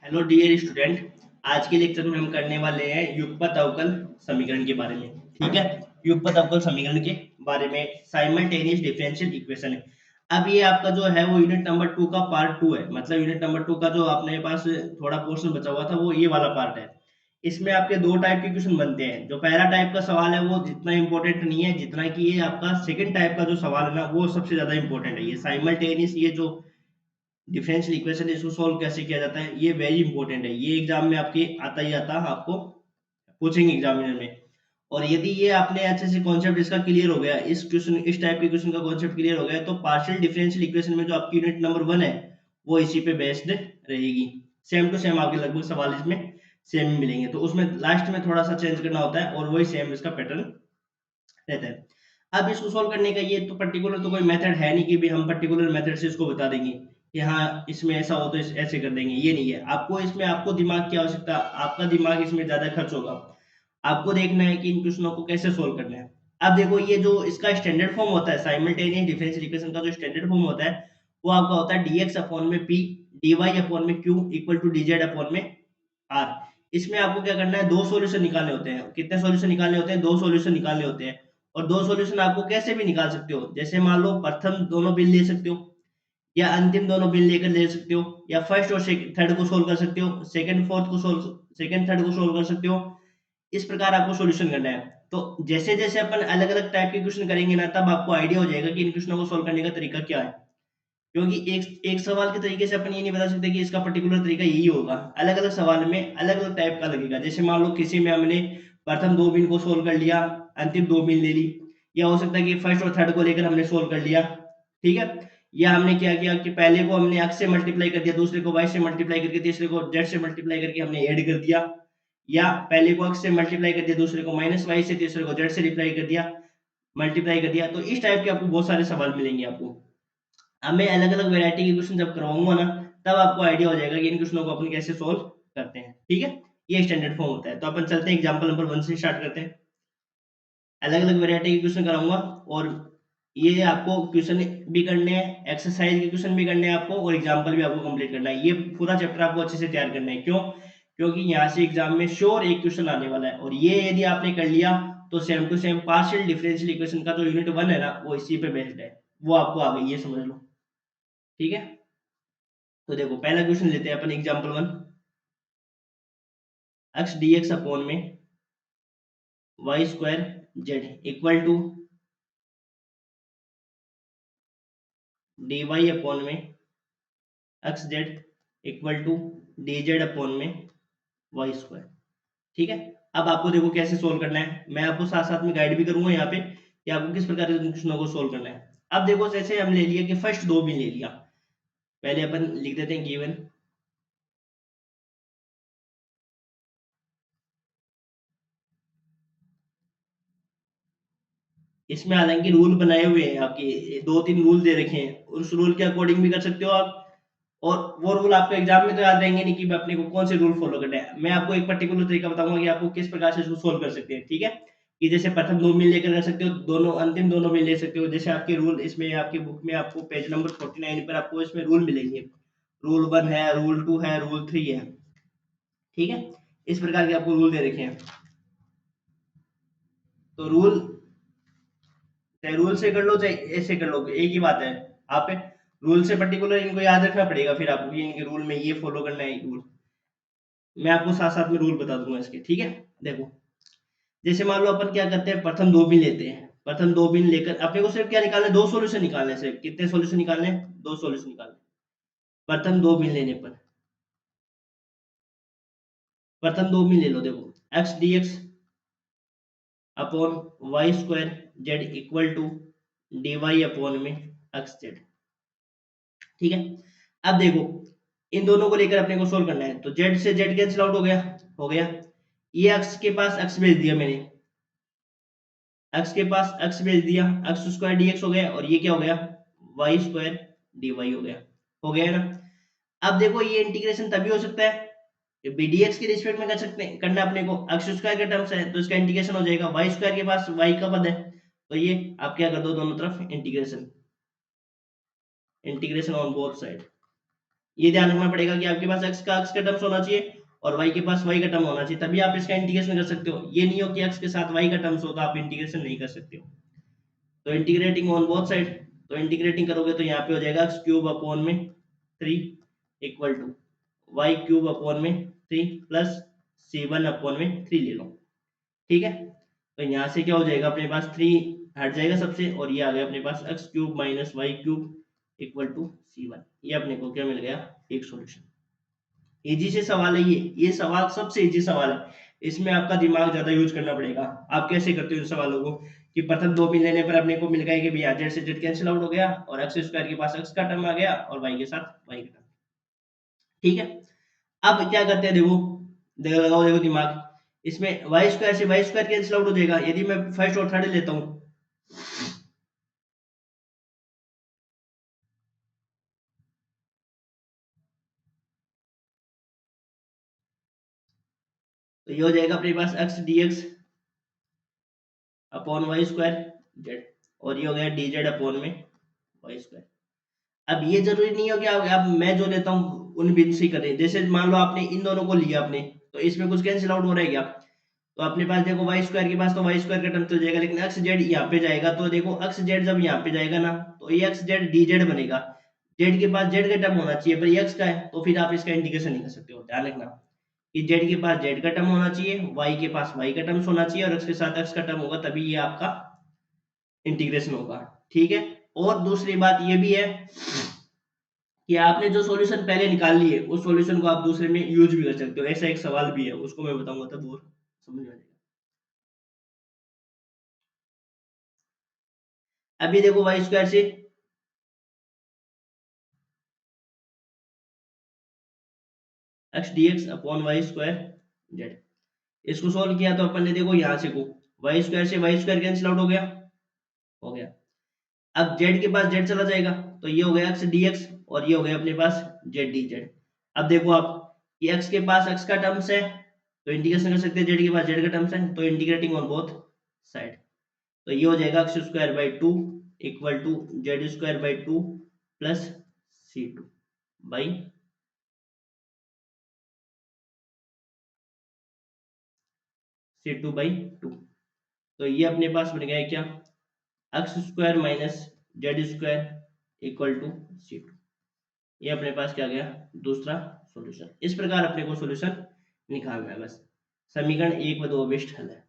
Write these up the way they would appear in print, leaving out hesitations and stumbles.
Hello dear student. आज के lecture में हम करने वाले हैं युगपत अवकल समीकरण के बारे में। ठीक है, युगपत अवकल समीकरण के बारे में साइमल्टेनियस डिफरेंशियल इक्वेशन है। अब ये आपका जो है वो यूनिट नंबर 2 का पार्ट 2 है। मतलब यूनिट नंबर 2 का जो अपने पास थोड़ा पोर्शन बचा हुआ था वो ये वाला पार्ट है। इसमें आपके दो टाइप के क्वेश्चन बनते हैं। जो पहला टाइप का सवाल है वो जितना इंपॉर्टेंट नहीं है जितना कि ये आपका सेकंड टाइप का जो सवाल है ना वो सबसे ज्यादा इंपॉर्टेंट है। ये साइमल्टेनियस ये जो डिफरेंशियल इक्वेशन इसको सॉल्व कैसे किया जाता है ये वेरी इंपॉर्टेंट है। ये एग्जाम में आपके आता ही आता आपको पूछेंगे एग्जामिनर में। और यदि ये आपने अच्छे से कॉन्सेप्ट इसका क्लियर हो गया, इस क्वेश्चन इस टाइप के क्वेश्चन का कॉन्सेप्ट क्लियर हो गया, तो पार्शियल डिफरेंशियल इक्वेशन में जो आपकी यूनिट नंबर 1 है वो इसी पे बेस्ड रहेगी। सेम टू सेम आपके लगभग सवाल इसमें सेम ही मिलेंगे। तो उसमें लास्ट में थोड़ा सा चेंज करना होता है और वही सेम इसका पैटर्न रहता है। अब इसको सोल्व करने का ये तो पर्टिकुलर तो कोई मेथड है नहीं कि भी हम पर्टिकुलर मेथड से इसको बता देंगे कि हाँ इसमें ऐसा हो तो ऐसे कर देंगे। ये नहीं है। आपको इसमें आपको दिमाग की आवश्यकता, आपका दिमाग इसमें ज्यादा खर्च होगा। आपको देखना है कि इन क्वेश्चनों को कैसे सोल्व करना है। अब देखो ये जो इसका स्टैंडर्ड फॉर्म होता है साइमल्टेनियस डिफरेंशियल इक्वेशन का जो स्टैंडर्ड फॉर्म होता है वो आपका होता है dx अपॉन में p dy अपॉन में q equal to dz upon में r। इसमें आपको क्या करना है, दो सॉल्यूशन निकालने होते हैं। कितने सॉल्यूशन निकालने होते हैं? दो सॉल्यूशन निकालने होते हैं। और दो सॉल्यूशन आपको कैसे भी निकाल सकते हो। जैसे मान लो प्रथम दोनों बिन ले सकते हो या अंतिम दोनों बिन लेकर ले सकते हो या फर्स्ट और थर्ड को सोल्व कर सकते हो, सेकंड फोर्थ को सोल्व, सेकंड थर्ड को सोल्व कर सकते हो। इस प्रकार आपको सॉल्यूशन करना है। तो जैसे जैसे अपन अलग अलग टाइप के क्वेश्चन करेंगे ना तब आपको आइडिया हो जाएगा कि इन क्वेश्चनों को सोल्व करने का तरीका क्या है। क्योंकि एक एक सवाल के तरीके से अपन ये नहीं बता सकते कि इसका पर्टिकुलर तरीका यही होगा। अलग अलग सवाल में अलग अलग टाइप का लगेगा। जैसे मान लो किसी में हमने प्रथम दो बिन को सोल्व कर लिया, अंतिम दो बिन ले ली, या हो सकता है कि फर्स्ट और थर्ड को लेकर हमने सोल्व कर लिया। ठीक है, या हमने क्या किया कि पहले को हमने x से मल्टीप्लाई कर दिया, दूसरे को y से मल्टीप्लाई करके, तीसरे को z से मल्टीप्लाई करके हमने ऐड कर दिया, या पहले को x से मल्टीप्लाई कर दिया, दूसरे को माइनस वाई से, तीसरे को z से रिप्लाई कर दिया, मल्टीप्लाई कर दिया। तो इस टाइप के आपको बहुत सारे सवाल मिलेंगे आपको। अब मैं अलग अलग वैरायटी के क्वेश्चन जब करवाऊंगा ना तब आपको आइडिया हो जाएगा कि इन क्वेश्चनों को अपन कैसे सोल्व करते हैं। ठीक है, ये स्टैंडर्ड फॉर्म होता है। तो अपन चलते हैं एग्जांपल नंबर 1 से स्टार्ट करते हैं। अलग अलग वैरायटी के क्वेश्चन कराऊंगा और ये आपको क्वेश्चन भी करने हैं, एक्सरसाइज के क्वेश्चन भी करने हैं आपको, और एग्जाम्पल भी आपको कंप्लीट करना है। ये पूरा चैप्टर आपको अच्छे से तैयार करना है। क्यों? क्योंकि यहाँ से एग्जाम में श्योर एक क्वेश्चन आने वाला है। और ये यदि आपने कर लिया तो same to same partial differential equation का जो यूनिट 1 है ना वो इसी पे बेस्ड है। वो आपको आ गई, ये समझ लो। ठीक है, तो देखो पहला क्वेश्चन लेते हैं अपन एग्जांपल 1। x dx अपॉन में y square z equal to dy upon में x z equal to dz upon में वाई स्क्वायर। ठीक है, अब आपको देखो कैसे सोल्व करना है। मैं आपको साथ साथ में गाइड भी करूंगा यहाँ पे कि आपको किस प्रकार के क्वेश्चनों को सोल्व करना है। अब देखो जैसे हम ले लिया कि फर्स्ट दो भी ले लिया, पहले अपन लिख देते हैं गिवन। इसमें हालांकि रूल बनाए हुए हैं, आपके दो तीन रूल दे रखे हैं, उस रूल के अकॉर्डिंग भी कर सकते हो आप। और वो रूल आपको एग्जाम में तो याद रहेंगे नहीं कि अपने को कौन से रूल फॉलो करने हैं। मैं आपको एक पर्टिकुलर तरीका बताऊंगा कि आपको किस प्रकार से इसको सोल्व कर सकते हैं। ठीक है, कि जैसे प्रथम दो मिल लेकर कर सकते हो, दोनों अंतिम दोनों मिल ले सकते हो। जैसे आपके रूल इसमें आपकी बुक में आपको पेज नंबर 49 पर आपको इसमें रूल मिलेंगे। रूल 1 है, रूल 2 है, रूल 3 है। ठीक है, इस प्रकार के आपको रूल दे रखे हैं। तो रूल चाहे रूल से कर लो चाहे ऐसे कर लो, एक ही बात है। आप रूल से पर्टिकुलर इनको याद रखना पड़ेगा फिर आपको कि इनके रूल में ये फॉलो करना है रूल। मैं आपको साथ साथ में रूल बता दूंगा इसके। ठीक है, देखो जैसे मान लो अपन क्या करते हैं, प्रथम दो बिन लेते हैं। प्रथम दो बिन लेकर अपने को सिर्फ क्या निकालना है, दो सॉल्यूशन निकालने हैं। सिर्फ कितने सॉल्यूशन निकालने हैं? दो सॉल्यूशन निकालने हैं। प्रथम दो बिन लेने पर प्रथम दो बिन ले लो। देखो x d x upon y square z equal to d y upon में एक्स जेड। ठीक है, अब देखो इन दोनों को लेकर अपने को सोल्व करना है। तो जेड से जेड कैंसिल आउट हो गया, हो गया। ये एक्स के पास एक्स भेज दिया मैंने, एक्स के पास एक्स भेज दिया, एक्स स्क्वायर डीएक्स हो गया। और ये क्या हो गया, वाई स्क्वायर डी वाई हो गया। हो गया ना? अब देखो ये इंटीग्रेशन तभी हो सकता है बीडीएक्स के रिस्पेक्ट में कर सकते हैं, करना अपने को एक्स स्क्वायर के टर्म्स है तो इसका इंटीग्रेशन हो जाएगा। वाई स्क्वायर के पास वाई का पद है तो ये आप क्या कर दो, दोनों तरफ integration, integration on both side. ये ध्यान रखना पड़ेगा कि आपके पास x का टर्म्स होना चाहिए और y के पास y का टर्म होना चाहिए, तभी आप इसका इंटीग्रेशन कर सकते हो। ये नहीं हो कि x के साथ y का टर्म्स हो तो आप इंटीग्रेशन नहीं कर सकते हो। तो इंटीग्रेटिंग ऑन बोथ साइड, तो इंटीग्रेटिंग करोगे तो यहाँ पे हो जाएगा x क्यूब अपॉन में 3 equal to y cube upon में 3 प्लस c1 अपॉन में 3 ले लो। ठीक है, तो यहाँ से क्या हो जाएगा, अपने पास 3 हट जाएगा सबसे और ये आ गया अपने पास x cube minus y cube equal to c1। ये अपने को क्या मिल गया, एक सॉल्यूशन। इजी से सवाल है ये सवाल सबसे इजी सवाल है, इसमें आपका दिमाग ज्यादा यूज करना पड़ेगा। आप कैसे करते हो इन सवालों को कि प्रथम दो मिल लेने पर अपने को मिल गया कि भैया जेड से जेड कैंसिल आउट हो गया और एक्स स्क्वायर के पास एक्स का टर्म आ गया और वाई के साथ वाई का टर्म। ठीक है, अब क्या करते हैं, देखो देखो लगाओ, देखो दिमाग, इसमें वाई स्क्वायर से वाई स्क्वायर कैंसिल आउट हो जाएगा यदि मैं फर्स्ट और थर्ड लेता हूँ। तो ये हो जाएगा अपने पास x d x upon y square z और ये हो गया डी जेड अपॉन में वाई स्क्वायर। अब ये जरूरी नहीं हो कि आप मैं जो लेता हूँ उन बिंदु से करें, जैसे मान लो आपने इन दोनों को लिया आपने, तो इसमें कुछ कैंसिल आउट हो रहा है क्या, तो अपने पास देखो वाई स्क्वायर के पास तो वाई स्क्वायर का टर्म चल जाएगा, लेकिन एक्स जेड यहाँ पे जाएगा तो देखो एक्स जेड जब यहाँ पे जाएगा ना तो ये एक्स जेड डी जेड बनेगा। जेड के पास जेड का टर्म होना चाहिए पर ये एक्स का है तो फिर आप इसका इंटीग्रेशन नहीं कर सकते हो। ध्यान रखना कि जेड के पास जेड का टर्म होना चाहिए, वाई के पास वाई का टर्म्स होना चाहिए और एक्स के साथ एक्स का टर्म होगा, तभी ये आपका इंटीग्रेशन होगा। ठीक है, और दूसरी बात ये भी है कि आपने जो सॉल्यूशन पहले निकाल लिए उस सॉल्यूशन को आप दूसरे में यूज भी कर सकते हो, ऐसा एक सवाल भी है, उसको मैं बताऊंगा तब और समझ में आ जाएगा। अभी देखो वाई स्क्वायर से x d x upon y square z, इसको सोल्व किया तो अपन ने देखो यहाँ से को वाई स्क्वायर से वाई स्क्वायर कैंसिल आउट हो गया, हो गया। अब जेड के पास जेड चला जाएगा तो ये हो गया एक्स डी एक्स और ये हो गया अपने पास जेड डी जेड। अब देखो आप ये एक्स के पास एक्स का टर्म्स है तो इंटीग्रेशन कर सकते हैं, जेड के पास जेड का टर्म्स है तो इंटीग्रेटिंग ऑन बोथ साइड, तो ये हो जाएगा x square by two equal to z square by two plus c two by c two by two. तो ये अपने पास बन गया क्या, x square minus z square equal to c two. ये अपने पास क्या गया, दूसरा सॉल्यूशन। इस प्रकार अपने को सॉल्यूशन निकालना है बस। समीकरण एक व दो बेस्ट हल है।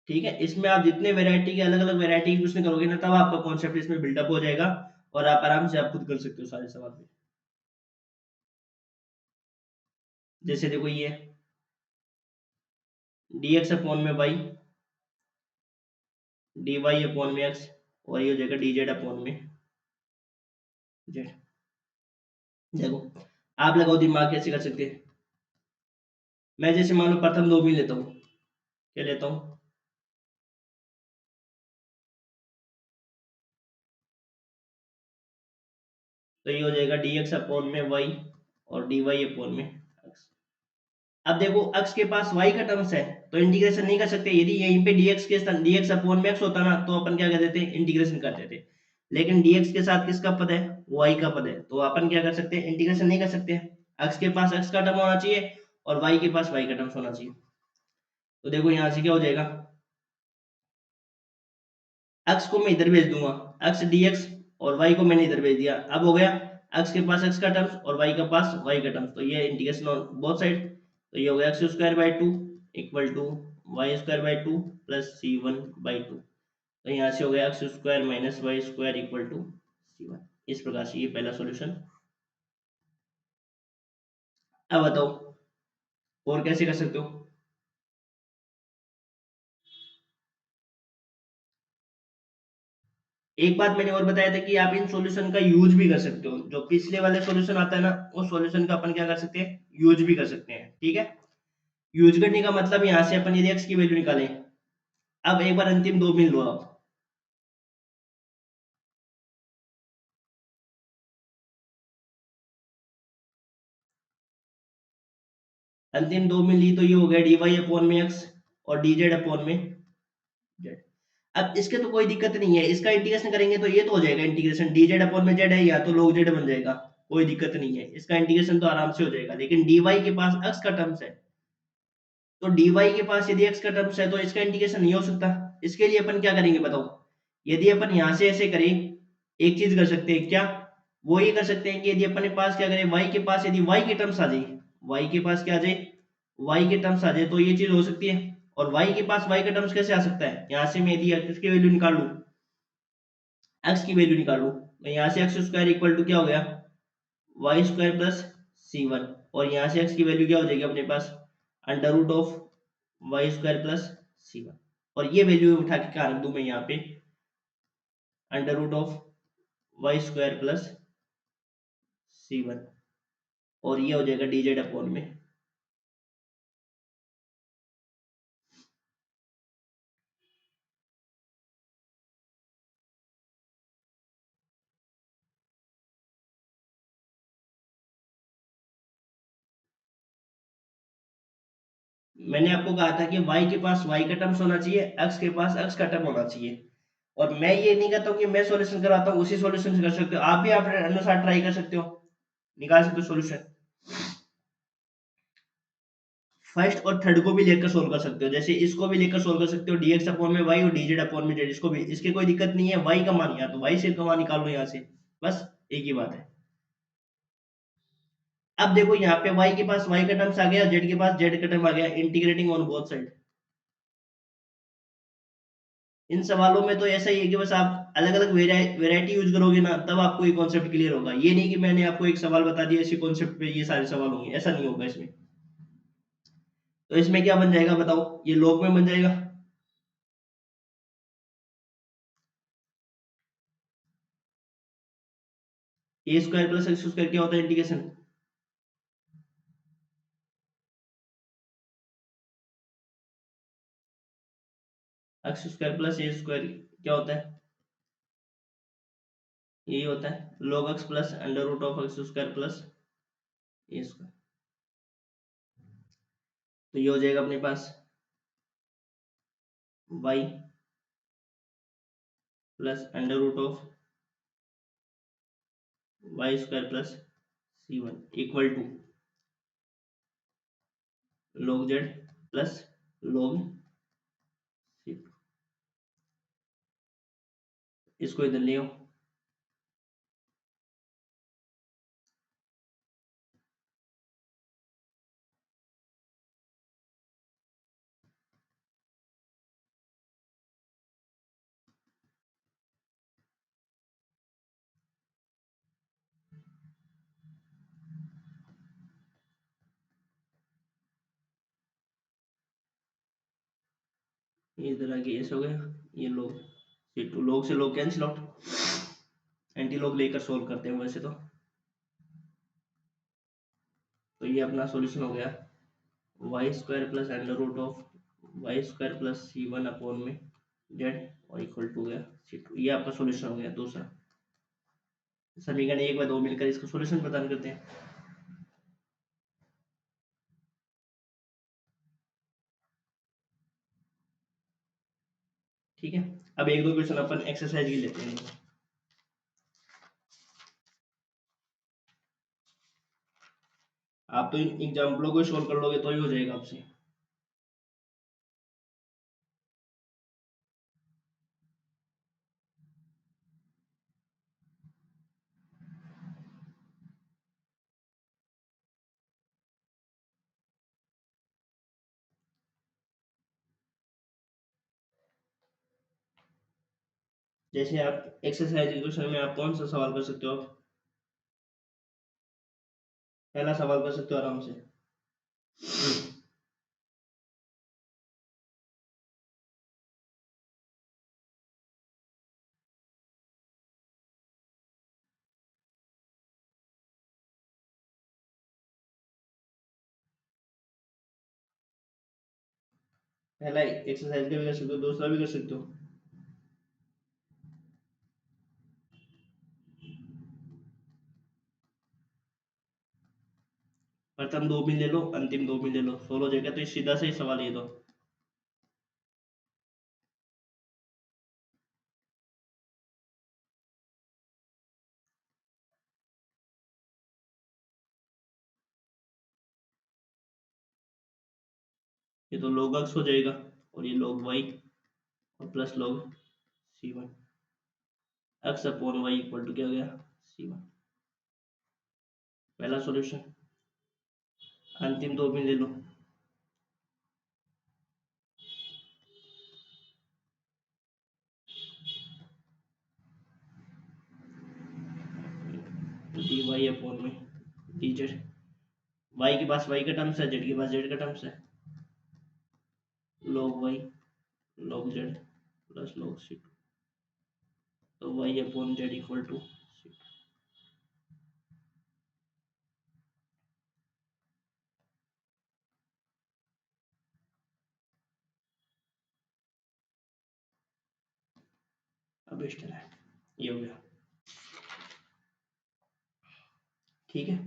ठीक है, इसमें आप जितने वैरायटी के अलग अलग वैरायटी क्वेश्चन करोगे ना तब आपका कॉन्सेप्ट इसमें बिल्डअप हो जाएगा और आप आराम से आप खुद कर सकते हो सारे सवाल पे। जैसे देखो ये डी एक्स अपॉन में वाई डी वाई अपॉन में एक्स और ये हो जाएगा डी जेड अपॉन में जेड। देखो आप लगाओ दिमाग, कैसे कर सकते हैं। मैं जैसे मान लो प्रथम दो भी लेता हूँ, क्या लेता हूँ, तो ये हो जाएगा डी एक्स अपॉन में वाई और डी वाई अपॉन में एक्स। अब देखो x के पास y का टर्म्स है तो इंटीग्रेशन नहीं कर सकते, यदि यहीं पे dx के स्थान dx अपॉन में x होता ना तो अपन क्या कर देते, इंटीग्रेशन कर देते। लेकिन dx के साथ किसका पद है, y का पद है, तो अपन क्या कर सकते हैं, इंटीग्रेशन नहीं कर सकते। x के पास x का टर्म होना चाहिए और y के पास y का टर्म्स होना चाहिए। तो देखो यहाँ से क्या हो जाएगा, x को मैं इधर भेज दूंगा x dx और y को मैंने इधर भेज दिया, अब हो गया x के पास x का टर्म्स और y के पास y का टर्म्स, तो ये इंटीग्रेशन ऑन बोथ साइड, तो ये हो गया x square by two equal to y square by two plus c one by two. तो यहाँ से हो गया x square minus y square equal to c one. इस प्रकार से ये पहला सॉल्यूशन। अब बताओ और कैसे कर सकते हो। एक बात मैंने और बताया था कि आप इन सॉल्यूशन का यूज भी कर सकते हो, जो पिछले वाले सॉल्यूशन आता है ना उस सॉल्यूशन का अपन क्या कर सकते हैं, यूज भी कर सकते हैं। ठीक है, यूज करने का मतलब यहाँ से अपन यदि एक्स की वैल्यू निकालें, अब एक बार अंतिम दो मिल लो आप, अंतिम दो में ली तो ये हो गया डी वाई अपॉन में एक्स और डी जेड अपॉन में जेड। अब इसके तो कोई दिक्कत नहीं है, इसका इंटीग्रेशन करेंगे तो ये तो हो जाएगा इंटीग्रेशन, डी जेड अपॉन में जेड है, या तो log जेड बन जाएगा, कोई दिक्कत नहीं है, इसका इंटीग्रेशन तो आराम से हो जाएगा। लेकिन dy के पास x का टर्म्स है, तो dy के पास यदि x का टर्म्स है तो इसका इंटीग्रेशन नहीं हो सकता। इसके लिए अपन क्या करेंगे बताओ, यदि अपन यहाँ से ऐसे करें, एक चीज कर सकते हैं क्या, वो ये कर सकते हैं कि यदि अपने पास क्या करें, y के पास यदि y के टर्म्स आ जाए, y के पास क्या आ जाए, y के टर्म्स आ जाए, तो ये चीज हो सकती है। और y के पास y का टर्म्स कैसे आ सकता है, यहाँ से मैं यदि x की वैल्यू निकाल लूं, x की वैल्यू निकाल लूं, तो यहाँ से एक्स स्क्वायर इक्वल टू क्या हो गया, Y square plus c one, और यहाँ से x की वैल्यू क्या हो जाएगी अपने पास, under root of y square plus c one, और ये वैल्यू उठा के क्या रख दूं मैं यहाँ पे, under root of y square plus c one, और ये हो जाएगा डी जेड अपॉन में। मैंने आपको कहा था कि y के पास y का टर्म्स होना चाहिए, x के पास x का टर्म होना चाहिए। और मैं ये नहीं कहता हूँ कि मैं सॉल्यूशन कराता हूँ उसी सॉल्यूशन से कर सकते हो, आप भी अपने अनुसार ट्राई कर सकते हो, निकाल सकते हो सॉल्यूशन। फर्स्ट और थर्ड को भी लेकर सोल्व कर सकते हो, जैसे इसको भी लेकर सोल्व कर सकते हो, dx अपॉन में y और dz अपॉन में z, इसको भी, इसके कोई दिक्कत नहीं है, y का मान या तो y से का मान निकाल लो यहाँ से, बस एक ही बात है। अब देखो यहाँ पे y के पास y का टर्म्स आ गया, z के पास z का टर्म आ गया, इंटीग्रेटिंग ऑन बोथ साइड। इन सवालों में तो ऐसा ही है कि बस आप अलग अलग वेराइटी यूज करोगे ना, तब आपको ये कॉन्सेप्ट क्लियर होगा। ये नहीं कि मैंने आपको एक सवाल बता दिया इसी कॉन्सेप्ट पे ये सारे सवाल होंगे, ऐसा नहीं होगा इसमें। तो इसमें क्या बन जाएगा बताओ, ये log में बन जाएगा, a square plus x square क्या होता है integration, x square plus a square क्या होता है, यही होता है log x plus under root of x square plus a square. तो ये हो जाएगा अपने पास y plus under root of y square plus c one equal to log z plus log c, इसको इधर ले आओ। ये इधर आगे ऐसे हो गया, ये log सी टू, log से log cancel out, anti log लेकर सोल्व करते हैं वैसे तो ये अपना सॉल्यूशन हो गया Y square plus under root of y square plus c one upon में जेड और इक्वल टू हो गया सी टू, ये आपका सॉल्यूशन हो गया दूसरा। समीकरण एक व दो मिलकर इसका सॉल्यूशन प्रदान करते हैं। ठीक है, अब एक दो क्वेश्चन अपन एक्सरसाइज की लेते हैं। आप तो इन एग्जाम्पलों को सोल्व कर लोगे तो ही हो जाएगा आपसे। जैसे आप एक्सरसाइज के क्वेश्चन में आप कौन सा सवाल कर सकते हो, आप पहला सवाल कर सकते हो आराम से। पहला एक्सरसाइज का भी कर सकते हो, दूसरा भी कर सकते हो। प्रथम दो भी ले लो, अंतिम दो भी ले लो, सोल्व हो जाएगा। तो ये सीधा सा ही सवाल ये तो ये तो log x हो जाएगा और ये log y और plus log c1 x upon y equal to क्या हो गया c1। पहला सॉल्यूशन। अंतिम दो भी ले लो। डी वाई अपॉन में डी जेड, वाई के पास वाई का टर्म्स है, जेड के पास जेड का टर्म्स है, log y log z plus log c two, तो y upon z equal to c. अब इस तरह ये हो गया। ठीक है,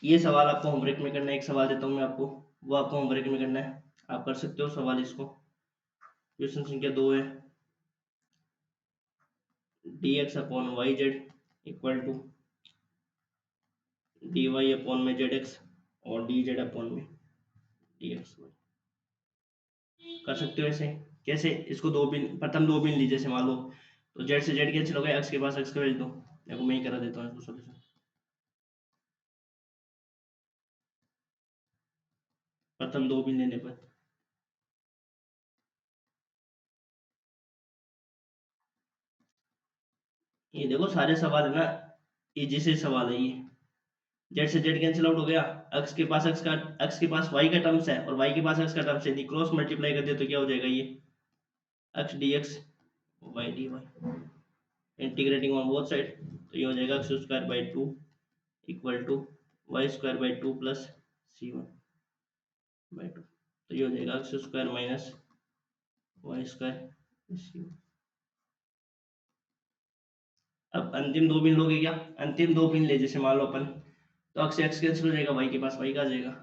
ये सवाल आपको होमवर्क में करना है। एक सवाल देता हूँ मैं आपको, वो आपको होमवर्क में करना है। आप कर सकते हो सवाल इसको। क्वेश्चन संख्या 2 है, d x upon y z equal to d y upon में जेड एक्स और डी जेड अपॉन में डी एक्स वाई। कर सकते हो ऐसे। कैसे? इसको दो बिन, प्रथम दो बिन लीजिए, जैसे मान लो तो जेड से जेड कैंसिल हो गया, एक्स के पास एक्स का वैल्यू दो। देखो मैं ही करा देता हूँ इसको सॉल्यूशन। प्रथम दो बिन लेने पर ये देखो सारे सवाल है ना, इजी से सवाल है ये। जेड से जेड कैंसिल आउट हो गया, एक्स के पास एक्स का, एक्स के पास वाई का टर्म्स है और वाई के पास एक्स का टर्म्स है, यदि क्रॉस मल्टीप्लाई कर दिया तो क्या हो जाएगा ये x d x y d y, integrating on both side तो ये हो जाएगा x square by two equal to y square by two plus c one by two, तो ये हो जाएगा x square minus y square c one. अब अंतिम दो बिन लोगे क्या? अंतिम दो बिन ले, जैसे मान लो अपन, तो एक्स एक्स कैंसिल हो जाएगा, वाई के पास वाई का आ जाएगा।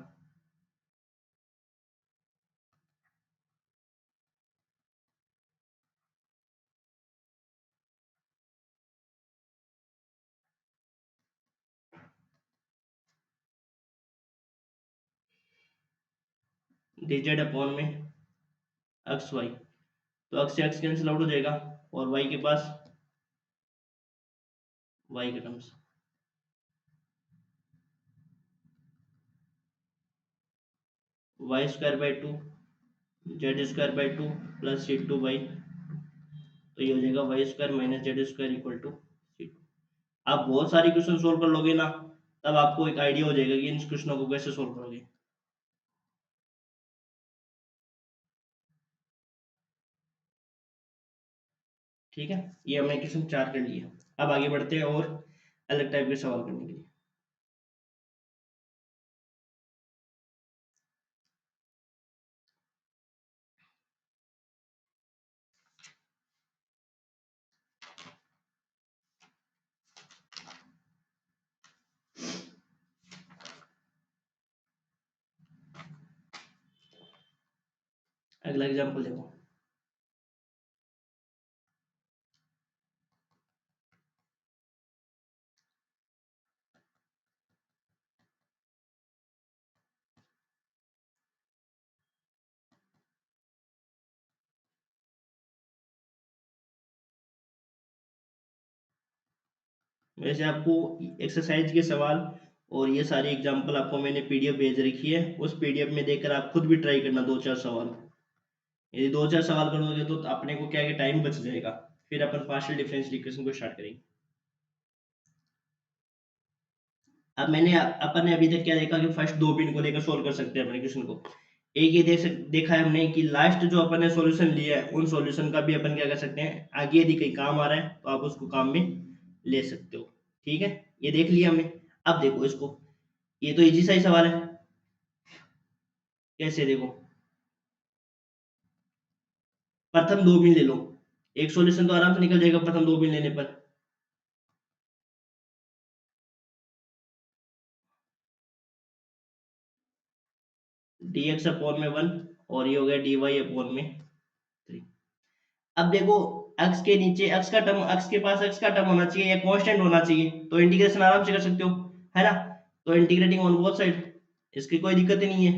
डी जेड अपॉन में एक्स वाई, तो एक्स से एक्स कैंसिल आउट हो जाएगा और वाई के पास वाई के terms, y square by two z square by two plus c two by, तो ये हो जाएगा y square minus z square equal to c two. आप बहुत सारी क्वेश्चन सोल्व कर लोगे ना, तब आपको एक आइडिया हो जाएगा कि इन क्वेश्चनों को कैसे सोल्व करोगे। ठीक है, ये हमने क्वेश्चन 4 कर लिया। अब आगे बढ़ते हैं और अलग टाइप के सवाल करने के लिए। अगला एग्जाम्पल देखो, वैसे आपको एक्सरसाइज के सवाल और ये सारी एग्जाम्पल आपको मैंने पीडीएफ भेज रखी है, उस पीडीएफ में देखकर आप खुद भी ट्राई करना दो चार सवाल। यदि दो चार सवाल करोगे तो अपने को क्या टाइम बच जाएगा, फिर अपन पार्शियल डिफरेंशियल इक्वेशन को स्टार्ट करेंगे। अब मैंने अपन ने अभी तक क्या देखा कि फर्स्ट दो बिन को लेकर सोल्व कर सकते हैं अपने क्वेश्चन को। एक ये देखा है हमने कि लास्ट जो अपन ने सॉल्यूशन लिया है उन सॉल्यूशन का भी अपन क्या कर सकते हैं, आगे यदि कहीं काम आ रहा है तो आप उसको काम में ले सकते हो। ठीक है, ये देख लिया हमने। अब देखो इसको, ये तो इजी सा ही सवाल है। कैसे? देखो प्रथम दो बिन ले लो, एक सॉल्यूशन तो आराम से निकल जाएगा प्रथम दो बिन लेने पर। डी एक्स अपॉन में वन और ये हो गया डी वाई अपॉन में थ्री। अब देखो x के नीचे x का टर्म, x के पास x का टर्म होना चाहिए या कांस्टेंट होना चाहिए, तो इंटीग्रेशन आराम से कर सकते हो, है ना। तो इंटीग्रेटिंग ऑन बोथ साइड, इसकी कोई दिक्कत ही नहीं है।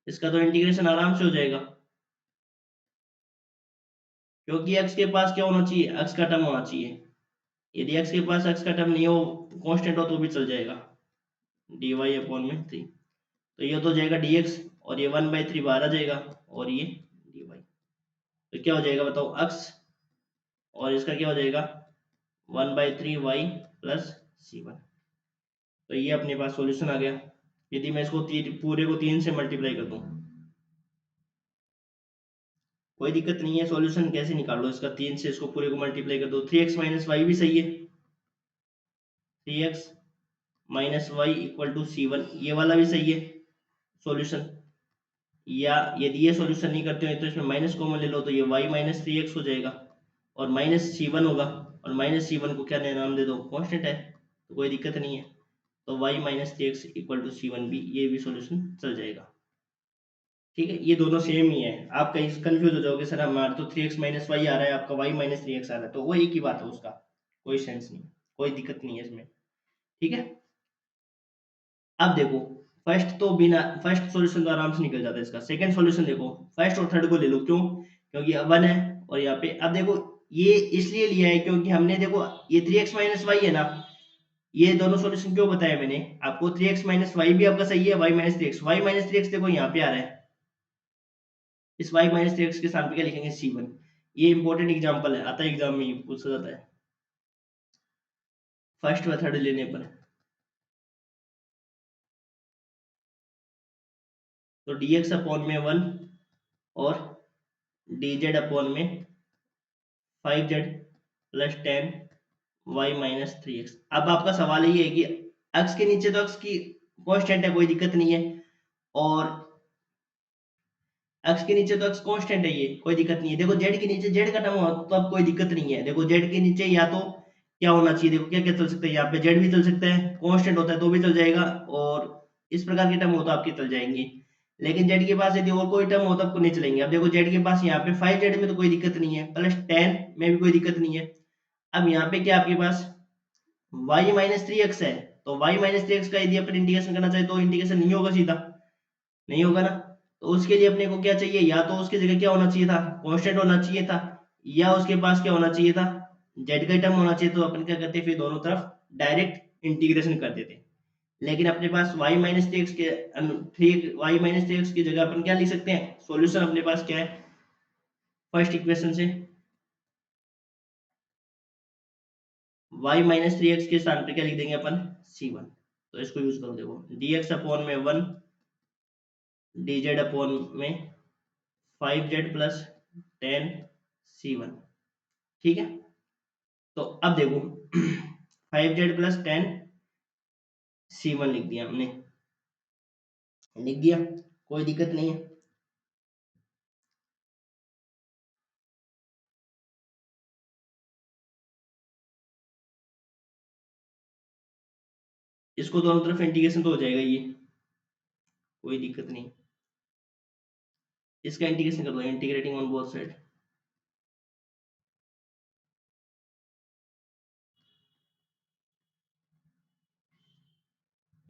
इसका तो इंटीग्रेशन आराम से हो जाएगा, क्योंकि x के पास क्या होना चाहिए, x का टर्म होना चाहिए। यदि x के पास x का टर्म नहीं हो, कांस्टेंट हो, तो भी चल जाएगा, dy अपॉन में 3। तो ये तो हो जाएगा dx, और ये 1/3 बाहर आ जाएगा, और ये dy। तो क्या हो जाएगा बताओ, x, और इसका क्या हो जाएगा 1/3 y प्लस c1। तो ये अपने पास सॉल्यूशन आ गया। यदि मैं इसको पूरे को 3 से मल्टीप्लाई कर दूं, कोई दिक्कत नहीं है, सॉल्यूशन कैसे निकाल लो इसका, 3 से इसको पूरे को मल्टीप्लाई कर दो, 3x माइनस वाई भी सही है, 3x minus Y equal to c1, ये वाला भी सही है सॉल्यूशन। या यदि ये सॉल्यूशन नहीं करते हो तो इसमें माइनस कॉमन ले लो, तो ये y माइनस 3x हो जाएगा, और माइनस c1 होगा, और माइनस c1 को क्या नाम दे दो, कांस्टेंट है, तो कोई दिक्कत नहीं है। तो y minus 3x equal to c1 भी, ये भी सॉल्यूशन चल जाएगा। ठीक है, ये दोनों सेम ही है। आप कहीं कंफ्यूज हो जाओगे, सर हमारा तो 3x माइनस वाई आ रहा है, आपका y माइनस 3x आ रहा है, तो वो एक ही बात है, उसका कोई सेंस नहीं, कोई दिक्कत नहीं है इसमें। ठीक है, अब देखो, फर्स्ट सॉल्यूशन तो आराम से निकल जाता है इसका। सेकंड सॉल्यूशन देखो, फर्स्ट और थर्ड को ले लो, क्यों, क्योंकि अब 1 है, और यहाँ पे अब देखो, ये इसलिए लिया है क्योंकि हमने देखो ये 3x माइनस वाई है ना, ये दोनों सॉल्यूशन क्यों बताया मैंने आपको, 3x माइनस वाई भी आपका सही है, y माइनस 3x देखो यहाँ पे आ रहा है, इस y माइनस 3x के स्थान पे क्या लिखेंगे, c1। ये इंपॉर्टेंट एग्जांपल है, आता है एग्जाम में, पूछा जाता है फर्स्ट व थर्ड लेने पर। तो dx अपॉन में 1, और dz अपॉन में 5z plus 10 y minus 3x। अब आपका सवाल ये है कि x के नीचे तो x की कांस्टेंट है, कोई दिक्कत नहीं है, और x के नीचे तो x कांस्टेंट है, ये कोई दिक्कत नहीं है। देखो z के नीचे z का टर्म हो तो अब कोई दिक्कत नहीं है। देखो z के नीचे या तो क्या होना चाहिए, देखो क्या क्या चल सकता है, यहाँ पे z भी चल सकता है, कांस्टेंट होता है तो भी चल जाएगा, और इस प्रकार के टर्म हो तो आपके चल जाएंगे। लेकिन z के पास यदि और कोई टर्म हो तो आपको नहीं चलेंगे। अब देखो z के पास यहाँ पे 5z में तो कोई दिक्कत नहीं है, प्लस 10 में भी कोई दिक्कत नहीं है। अब यहाँ पे क्या आपके पास y माइनस 3x है, तो y माइनस 3x का यदि अपन इंटीग्रेशन करना चाहे तो इंटीग्रेशन नहीं होगा, सीधा नहीं होगा ना। तो उसके लिए अपने को क्या चाहिए, या तो उसकी जगह क्या होना चाहिए था, कांस्टेंट होना चाहिए था, या उसके पास क्या होना चाहिए था, जेड का टर्म होना चाहिए। तो अपन क्या करते, फिर दोनों तरफ डायरेक्ट इंटीग्रेशन कर देते। लेकिन अपने पास y माइनस टी एक्स के y माइनस टी एक्स की जगह अपन क्या लिख सकते हैं, सॉल्यूशन अपने पास क्या है, फर्स्ट इक्वेशन से y माइनस थ्री एक्स के स्थान पे क्या लिख देंगे अपन, c1। तो इसको यूज करो, देखो dx अपॉन में 1, dz अपॉन में 5z प्लस 10 c1। ठीक है, तो अब देखो 5z प्लस 10 c1 लिख दिया हमने, लिख दिया, कोई दिक्कत नहीं है। इसको दोनों तरफ इंटीग्रेशन तो हो जाएगा, ये कोई दिक्कत नहीं। इसका इंटीग्रेशन कर दो, integrating on both side,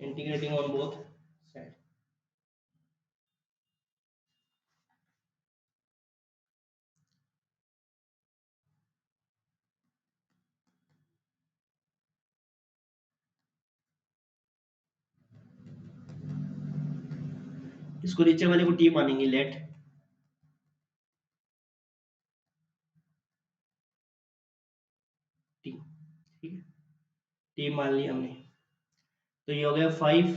integrating on both side. इसको नीचे वाले को टी मानेंगे, लेट टी। ठीक है, टी मान लिया हमने। तो ये हो गया 5,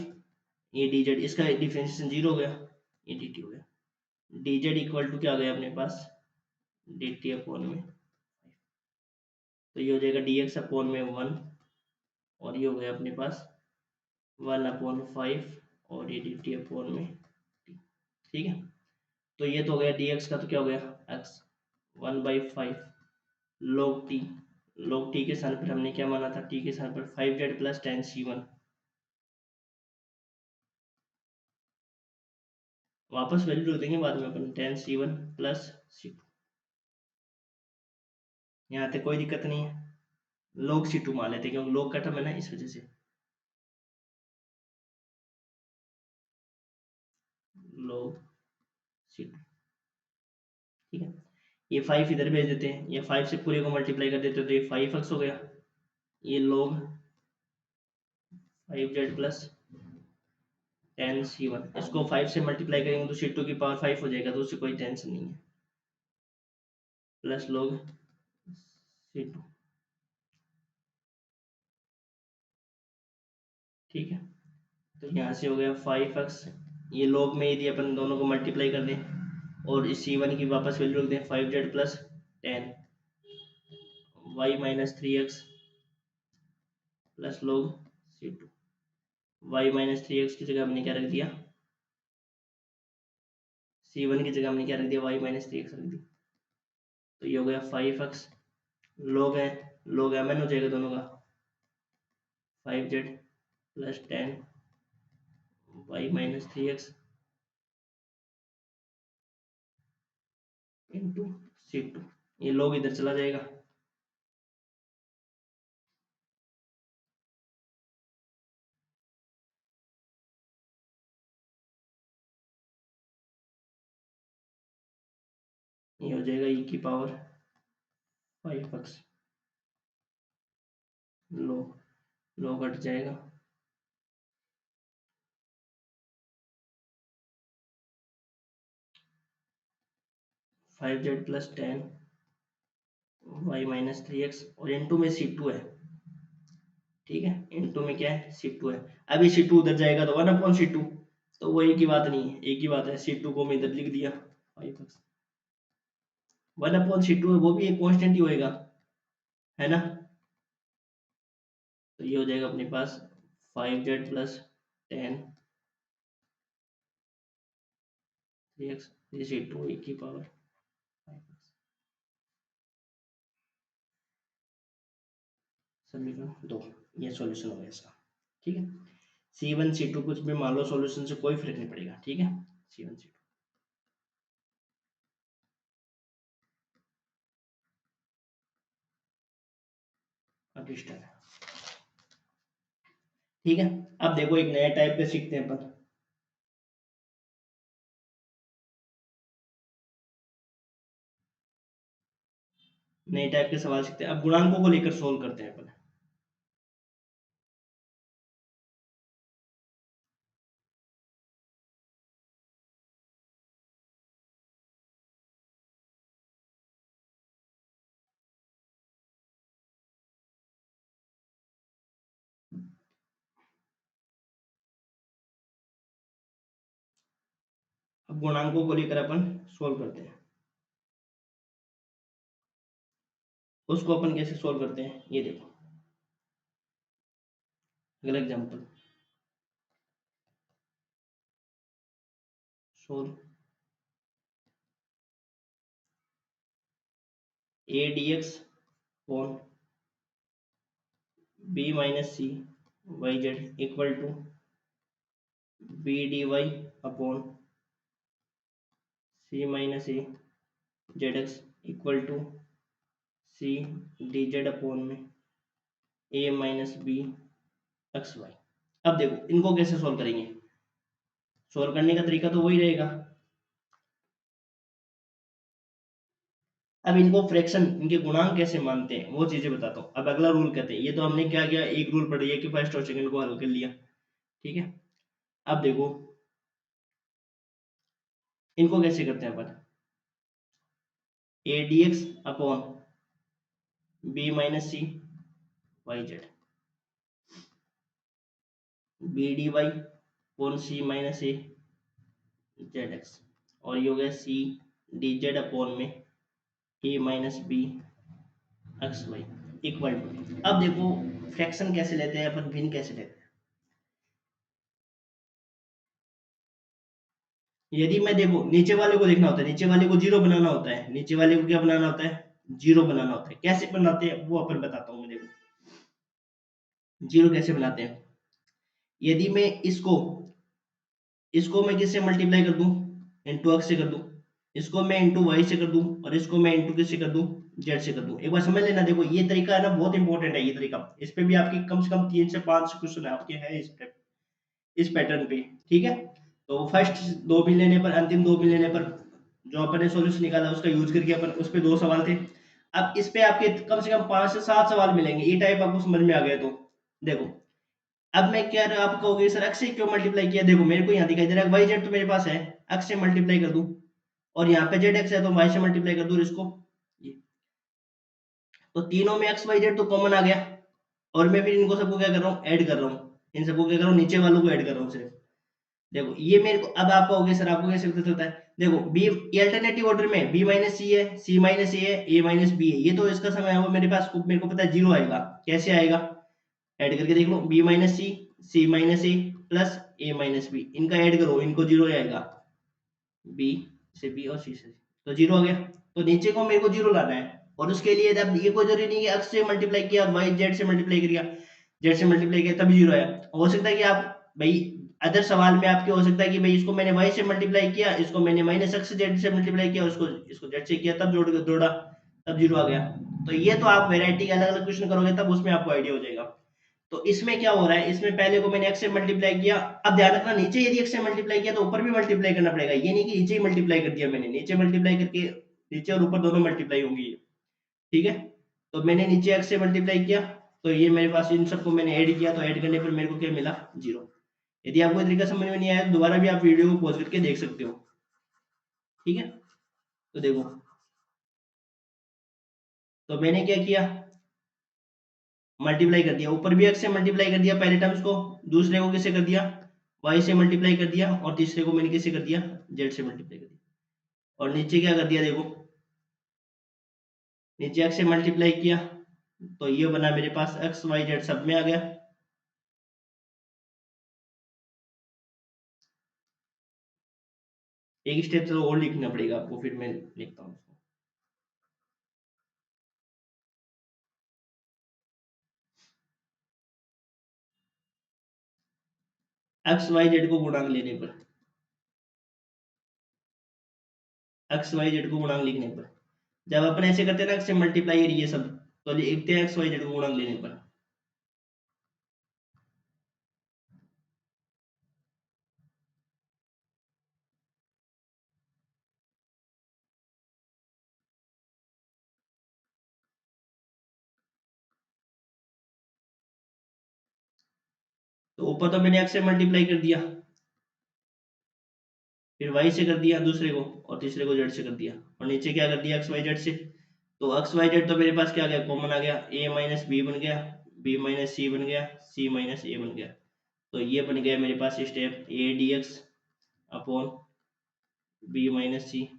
ये dz, इसका डिफरेंशिएशन 0 हो गया, ये dt हो गया, dz इक्वल टू क्या आ गया अपने पास, dt अपॉन में, तो ये हो जाएगा dx अपॉन में 1, और ये हो गया अपने पास 1/5, और ये dt अपॉन में t। ठीक है, तो ये तो हो गया dx का, तो क्या हो गया x 1/5 log t, log t के स्थान पर हमने क्या माना था, t के स्थान पर 5z प्लस 10 c1। वापस वैल्यू रख देंगे बाद में अपन, 10 c1 प्लस c2, यहाँ तक कोई दिक्कत नहीं है। log c2 मान लेते हैं क्योंकि log का टर्म है ना, इस वजह से log C2, ठीक है। ये 5 इधर भेज देते हैं, ये 5 से पूरे को मल्टीप्लाई कर देते हैं तो ये 5x हो गया, ये log 5z प्लस 10c1, इसको 5 से मल्टीप्लाई करेंगे तो C2 की पावर 5 हो जाएगा, तो उससे कोई टेंशन नहीं है, प्लस log C2, ठीक है। तो यहाँ से हो गया 5x, ये log में यदि अपन दोनों को मल्टीप्लाई कर दें और इस C1 की वापस वैल्यू रख दें 5z plus 10 y minus 3x plus log C2, y minus 3x की जगह हमने क्या रख दिया, C1 की जगह हमने क्या रख दिया, y माइनस 3x रख दिया, तो ये हो गया 5x, log है, log mn हो जाएगा दोनों का, 5z plus 10 y minus 3x into C2, ये log इधर चला जाएगा, ये हो जाएगा e की पावर 5x, log हट जाएगा, 5z plus 10 y minus 3x और इंटू में C2 है, ठीक है, इंटू में क्या है, C2 है। अब ये C2 उधर जाएगा तो 1/C2, तो वो एक ही बात नहीं है, एक ही बात है, C2 को मैं इधर लिख दिया 5x, 1/C2 है, वो भी एक कांस्टेंट ही होएगा, है ना। तो ये हो जाएगा अपने पास 5z प्लस 10 3x, ये C2 एक की पावर 5x, समीकरण 2, ये सॉल्यूशन होगा इसका, ठीक है। C1 C2 कुछ भी मान लो, सॉल्यूशन से कोई फर्क नहीं पड़ेगा, ठीक है। C1 C2 अब स्टार्ट है, ठीक है। अब देखो एक नया टाइप का सीखते हैं अपन, नए टाइप के सवाल सीखते हैं। अब गुणांकों को लेकर सोल्व करते हैं अपन। अब गुणांकों को लेकर अपन सोल्व करते हैं, उसको अपन कैसे सोल्व करते हैं ये देखो। अगला एग्जांपल, सोल्व a dx अपॉन b minus c y z equal to b dy अपॉन c minus a z x equal to c d z upon में a minus b x y. अब देखो इनको कैसे सोल्व करेंगे, सोल्व करने का तरीका तो वही रहेगा। अब इनको फ्रैक्शन, इनके गुणांक कैसे मानते हैं वो चीजें बताता हूँ। अब अगला रूल कहते हैं, ये तो हमने क्या किया, एक रूल पढ़ लिया कि फर्स्ट और सेकंड को हल कर लिया, ठीक है। अब देखो इनको कैसे करते हैं अपन, a d x upon b minus c y z, b d y upon c minus a z x, और ये हो गया सी डी जेड अपॉन में a minus b x y equal to. अब देखो फ्रैक्शन कैसे लेते हैं अपन, भिन्न कैसे लेते हैं। यदि मैं देखो नीचे वाले को देखना होता है, नीचे वाले को जीरो बनाना होता है, नीचे वाले को क्या बनाना होता है, जीरो बनाना होता है। कैसे बनाते हैं वो अपन बताता हूँ मैं, देखो जीरो कैसे बनाते हैं। यदि मैं इसको इसको मैं किससे मल्टीप्लाई कर दूं, इंटू एक्स से कर दूं, इसको मैं इंटू वाई से कर दूं, और इसको मैं इंटू किससे कर दूं, जेड से कर दूं। एक बार समझ लेना, देखो ये तरीका है ना बहुत इंपॉर्टेंट है ये तरीका, इस पे भी आपकी कम से कम 3 से 5 क्वेश्चन आपके हैं इस पैटर्न पे, ठीक है। तो फर्स्ट 2 भी लेने पर, अंतिम 2 भी लेने पर जो अपन ने सॉल्यूशन निकाला उसका यूज करके अपन उस पे 2 सवाल थे। अब इस पे आपके कम से कम 5 से 7 सवाल मिलेंगे, ये टाइप आपको समझ में आ गया तो देखो। अब मैं क्या आप कहोगे सर x से क्यों मल्टीप्लाई किया, देखो मेरे को यहाँ दिखाई दे रहा है yz तो मेरे पास है, x से मल्टीप्लाई कर दूं, और यहाँ पे zx है तो y से मल्टीप्लाई कर दूं इसको, ये तो तीनों में x y z तो कॉमन आ गया, और मैं फिर इनको सबको क्या कर रहा हूँ, ऐड कर रहा हूँ, इन सबको क्या कर रहा हूँ, नीचे वालों को ऐड कर रहा हूँ सिर्फ। देखो ये मेरे को, अब आप कहोगे सर आपको कैसे पता चलता है, देखो बी ये अल्टरनेटिव ऑर्डर में बी माइनस सी है, सी माइनस ए है, ए माइनस बी है, ये तो इसका समय है वो मेरे पास, मेरे को पता है जीरो आएगा, कैसे आएगा, ऐड करके देख लो, बी माइनस सी माइनस ए प्लस ए माइनस बी, इनका ऐड करो, इनको जीरो आएगा, बी से बी और सी से C, तो जीरो आ गया, तो नीचे को मेरे को जीरो लाना है, और उसके लिए जब ये कोई जरूरी नहीं है x से मल्टीप्लाई किया, y z से मल्टीप्लाई किया, z से मल्टीप्लाई किया तभी जीरो आया, हो सकता है कि आप भाई अदर सवाल में आपके हो सकता है कि भाई इसको मैंने y से मल्टीप्लाई किया, इसको मैंने माइनस x z से मल्टीप्लाई किया, उसको इसको z से किया, तब जोड़ा तब जीरो आ गया, तो ये तो आप वेराइटी अलग अलग क्वेश्चन करोगे तब उसमें आपको आइडिया हो जाएगा। तो इसमें क्या हो रहा है, इसमें पहले को मैंने x से मल्टीप्लाई किया, अब ध्यान रखना नीचे यदि x से मल्टीप्लाई किया तो ऊपर भी मल्टीप्लाई करना पड़ेगा, ये नहीं कि नीचे ही मल्टीप्लाई कर दिया मैंने, नीचे मल्टीप्लाई करके नीचे और ऊपर दोनों मल्टीप्लाई होंगी ये, ठीक है। तो मैंने नीचे x से मल्टीप्लाई किया, तो ये मेरे पास इन सबको मैंने ऐड किया, तो ऐड करने पर मेरे को क्या मिला, जीरो। यदि आपको ये तरीका समझ में नहीं आया तो दोबारा भी आप वीडियो को पॉज करके देख सकते हो, ठीक है। तो देखो, तो मैंने क्या किया, मल्टीप्लाई कर दिया, ऊपर भी x से मल्टीप्लाई कर दिया पहले टर्म्स को, दूसरे को किससे कर दिया, y से मल्टीप्लाई कर दिया, और तीसरे को मैंने किससे कर दिया, z से मल्टीप्लाई कर दिया, और नीचे क्या कर दिया, देखो नीचे x से मल्टीप्लाई किया, तो ये बना मेरे पास x y z सब में आ गया। एक स्टेप तो और लिखना पड़ेगा आपको, फिर मैं लिखता हूँ उसको। एक्स वाई जेड को गुणांक लेने पर, एक्स वाई जेड को गुणांक लिखने पर, जब अपन ऐसे करते हैं ना एक्स से मल्टीप्लाई ये सब, तो लिखते हैं एक्स वाई जेड को गुणांक लेने पर, तो ऊपर तो मैंने एक्स से मल्टीप्लाई कर दिया, फिर वाई से कर दिया दूसरे को, और तीसरे को जेड से कर दिया, और नीचे क्या कर दिया एक्स वाई जेड से, तो एक्स वाई जेड तो मेरे पास क्या आ गया, कॉमन आ गया, ए माइनस बी बन गया, बी माइनस सी बन गया, सी माइनस ए बन गया, तो ये बन गया मेरे पास step a d x upon b minus c,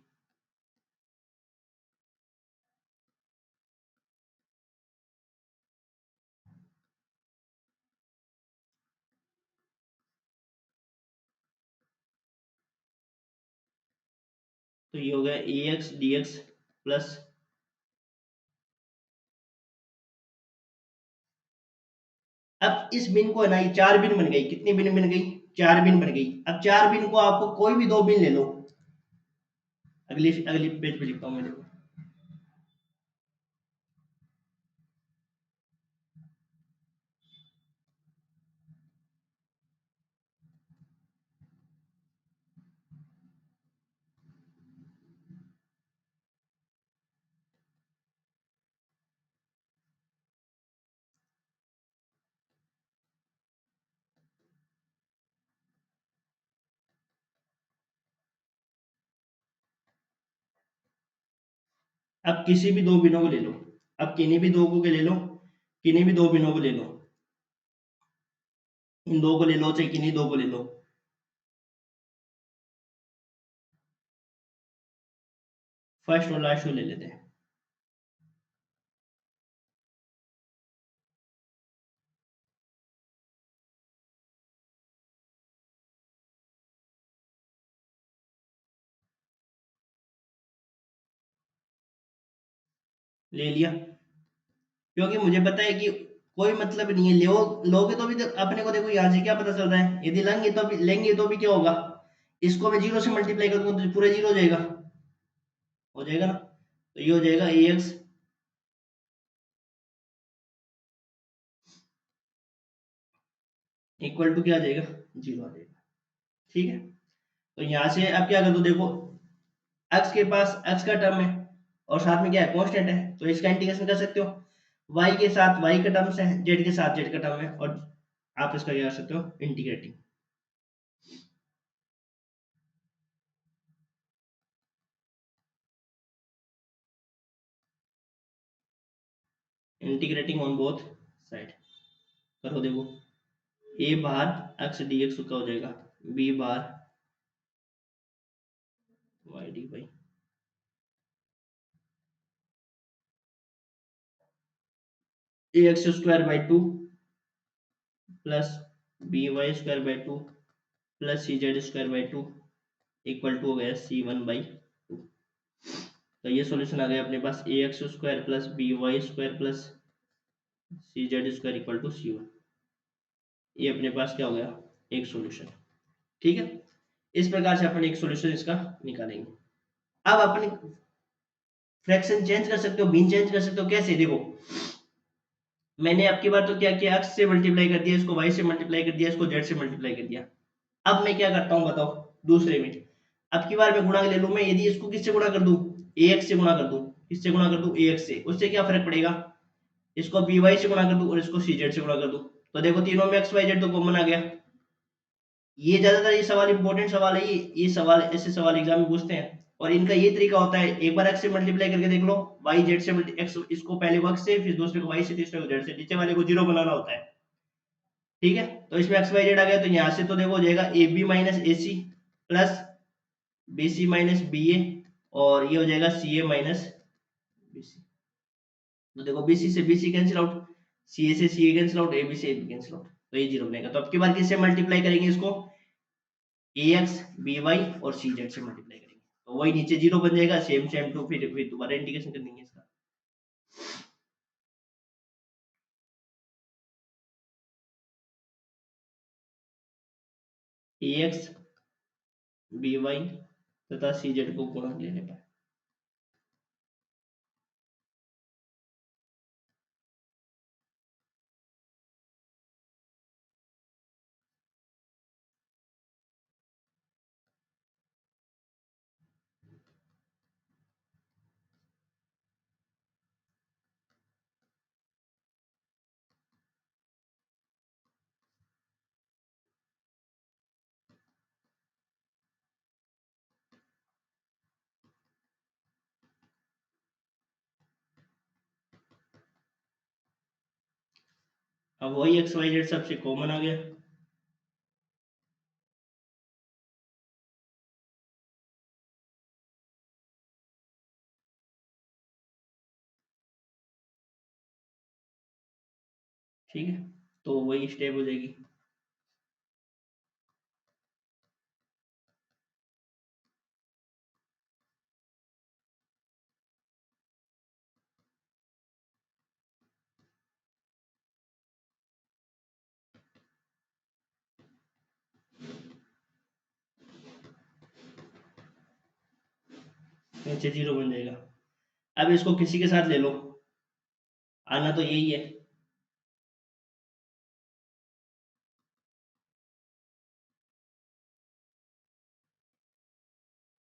तो ये हो गया a x d x plus, अब इस बिन को है ना, ये 4 बिन बन गई, कितनी बिन बन गई, 4 बिन बन गई, अब 4 बिन को आपको कोई भी 2 बिन ले लो, अगली अगली पेज पे लिखता हूँ मैं, देखो अब किसी भी 2 बिनों को ले लो, अब किन्हीं भी दो को ले लो, किन्हीं भी 2 बिनों को ले लो, इन दो को ले लो चाहे किन्हीं दो को ले लो, फर्स्ट और लास्ट को ले लेते हैं, ले लिया, क्योंकि मुझे पता है कि कोई मतलब नहीं है, लोगे तो भी अपने को देखो यहाँ से क्या पता चल रहा है, यदि लेंगे तो भी क्या होगा, इसको मैं जीरो से मल्टीप्लाई कर दूंगा तो पूरा जीरो हो जाएगा ना, तो ये हो जाएगा ए एक्स इक्वल टू क्या आ जाएगा, जीरो आ जाएगा, ठीक है। तो यहाँ से अब क्या कर दो, देखो एक्स के पास एक्स का टर्म है और साथ में क्या है, कांस्टेंट है, तो इसका इंटीग्रेशन कर सकते हो। वाई के साथ वाई का टर्म्स है, जेड के साथ जेड का टर्म है, और आप इसका क्या कर सकते हो, integrating. Integrating on both side करो, देखो ए बाहर एक्स डी एक्स का हो जाएगा, बी बाहर y d y, a x square by 2 plus b y square by 2 plus c z square by 2 equal to हो गया C1/2। तो ये सॉल्यूशन आ गया अपने पास, a x square plus b y square plus c z square equal to C1। ये अपने पास क्या हो गया, एक सॉल्यूशन। ठीक है, इस प्रकार से अपन एक सॉल्यूशन इसका निकालेंगे। अब अपन फ्रैक्शन चेंज कर सकते हो, मीन चेंज कर सकते हो, कैसे, देखो मैंने आपकी बार तो क्या किया, एक्स से मल्टीप्लाई कर दिया, इसको वाई से मल्टीप्लाई कर दिया, इसको जेड से मल्टीप्लाई कर दिया। अब मैं क्या करता हूँ बताओ, दूसरे में अब की बार मैं गुणा ले लूं, मैं यदि इसको किससे गुणा कर दूं, ए एक्स से गुणा कर दूं, किससे गुणा कर दूं, ए एक्स से, उससे क्या फर्क पड़ेगा, इसको बी वाई से गुणा कर दूं और इसको सी जेड से गुणा कर दूं, तो देखो तीनों में एक्स वाई जेड तो कॉमन आ गया। ये ज्यादातर ये सवाल इंपॉर्टेंट सवाल है, ये सवाल ऐसे सवाल एग्जाम में पूछते हैं, और इनका ये तरीका होता है, एक बार एक्स से मल्टीप्लाई करके देख लो, वाई जेड से एक्स, इसको पहले को एक्स से, फिर दूसरे को वाई से, तीसरे को जेड से, नीचे वाले को जीरो बनाना होता है। ठीक है, तो इसमें एक्स वाई जेड आ गया, तो यहाँ से तो देखो हो जाएगा a b minus a c plus b c minus b a, और ये हो जाएगा सी ए माइनस बी सी। तो देखो बी सी से बी सी कैंसिल आउट, सी ए से सी ए कैंसिल आउट, ए बी से ए बी कैंसिल आउट, तो ये जीरो बनेगा। तो अब की बार किससे मल्टीप्लाई करेंगे इसको, ए एक्स बी वाई और सी जेड से मल्टीप्लाई करेंगे, तो वही नीचे जीरो बन जाएगा, सेम सेम टू, फिर दोबारा इंटीग्रेशन कर देंगे इसका। ए एक्स बी वाई तथा सी जेड को गुणा लेने पर, अब वही एक्स वाई जेड सबसे कॉमन आ गया, ठीक है, तो वही स्टेप हो जाएगी। नीचे जीरो बन जाएगा। अब इसको किसी के साथ ले लो, आना तो यही है,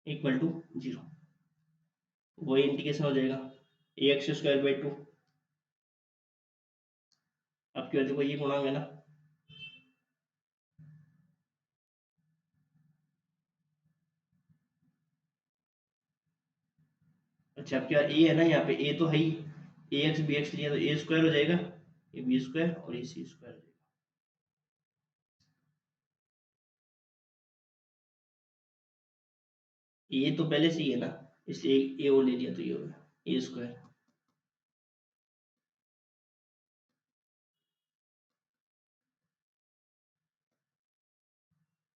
इक्वल टू जीरो, वही इंटीग्रेशन हो जाएगा, ए एक्स स्क्वायर बाई 2, अब की वजह को ये गुणा है ना, अच्छा अब क्या ए है ना, यहाँ पे ए तो है ही, ए एक्स बी एक्स लिया तो ए स्क्वायर हो जाएगा, ये बी स्क्वायर और ये सी स्क्वायर हो जाएगा। ये तो पहले से ही है ना, इसलिए ए और ले लिया तो ये होगा ए स्क्वायर,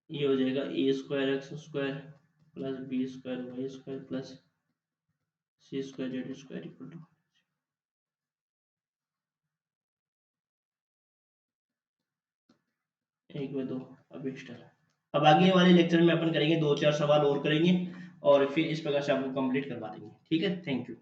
ये हो जाएगा a square x square plus b square y square plus c square z square equal to, एक में दो, अब एक्स्ट्रा। अब आगे वाले लेक्चर में अपन करेंगे, दो चार सवाल और करेंगे और फिर इस प्रकार से आपको कंप्लीट करवा देंगे। ठीक है, थैंक यू।